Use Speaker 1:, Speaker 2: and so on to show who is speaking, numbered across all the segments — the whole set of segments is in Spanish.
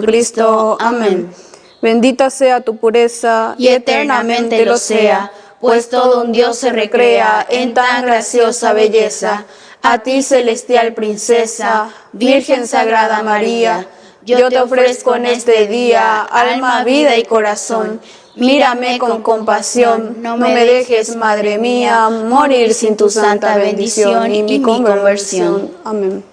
Speaker 1: Jesucristo. Amén. Bendita sea tu pureza,
Speaker 2: y eternamente lo sea, pues todo un Dios se recrea en tan graciosa belleza. A ti, celestial princesa, Virgen Sagrada María, yo te ofrezco en este día alma, vida y corazón. Mírame con compasión, no me dejes, Madre mía, morir sin tu santa bendición y mi conversión.
Speaker 1: Amén.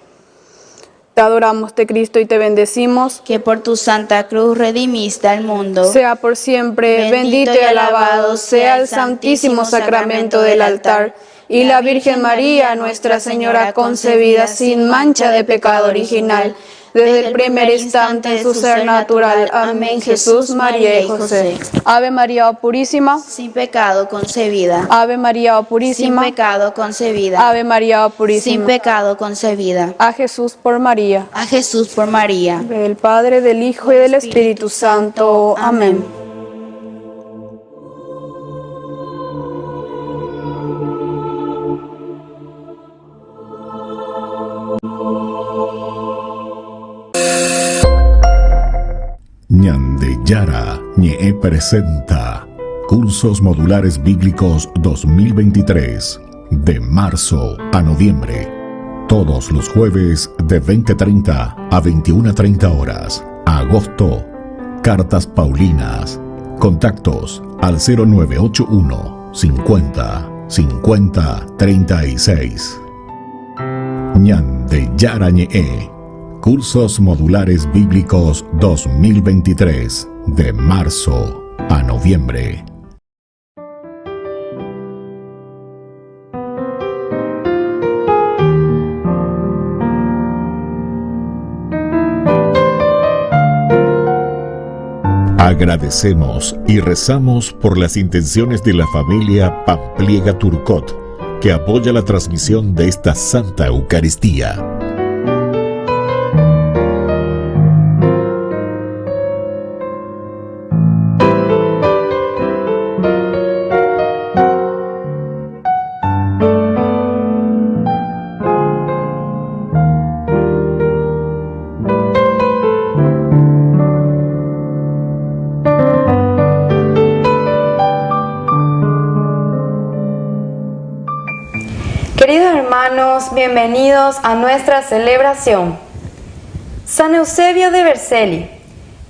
Speaker 1: Te adoramos, te Cristo, y te bendecimos,
Speaker 2: que por tu santa cruz redimiste al mundo.
Speaker 1: Sea por siempre bendito y alabado sea el santísimo sacramento del altar, y la Virgen María, Nuestra Señora concebida sin mancha de pecado original, desde el primer instante de su ser natural. Amén. Jesús, María y José. Ave María, oh purísima,
Speaker 2: sin pecado concebida.
Speaker 1: Ave María, oh purísima,
Speaker 2: sin pecado concebida.
Speaker 1: Ave María, oh purísima,
Speaker 2: sin pecado concebida.
Speaker 1: A Jesús por María.
Speaker 2: A Jesús por María.
Speaker 1: Del Padre, del Hijo y del Espíritu Santo. Amén.
Speaker 3: Ñandeyara Ñe presenta Cursos Modulares Bíblicos 2023, de marzo a noviembre. Todos los jueves de 20:30 a 21:30 horas. Agosto, Cartas Paulinas. Contactos al 0981 50 50 36. Ñandeyara Ñe. Cursos Modulares Bíblicos 2023, de marzo a noviembre. Agradecemos y rezamos por las intenciones de la familia Pampliega Turcot, que apoya la transmisión de esta Santa Eucaristía.
Speaker 4: Queridos hermanos, bienvenidos a nuestra celebración. San Eusebio de Vercelli.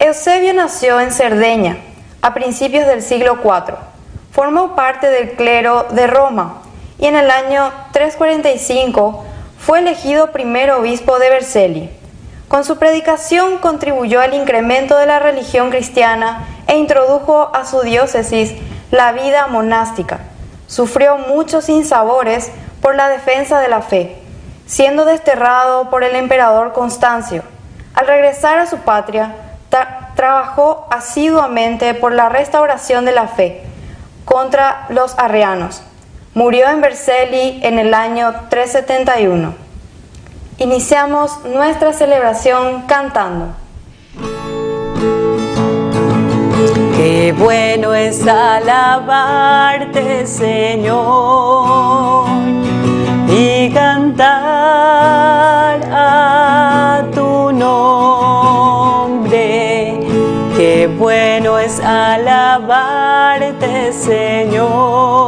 Speaker 4: Eusebio nació en Cerdeña a principios del siglo IV. Formó parte del clero de Roma y en el año 345 fue elegido primer obispo de Vercelli. Con su predicación contribuyó al incremento de la religión cristiana e introdujo a su diócesis la vida monástica. Sufrió muchos sinsabores por la defensa de la fe, siendo desterrado por el emperador Constancio. Al regresar a su patria, trabajó asiduamente por la restauración de la fe contra los arrianos. Murió en Vercelli en el año 371. Iniciamos nuestra celebración cantando.
Speaker 5: Qué bueno es alabarte, Señor, y cantar a tu nombre. Qué bueno es alabarte, Señor,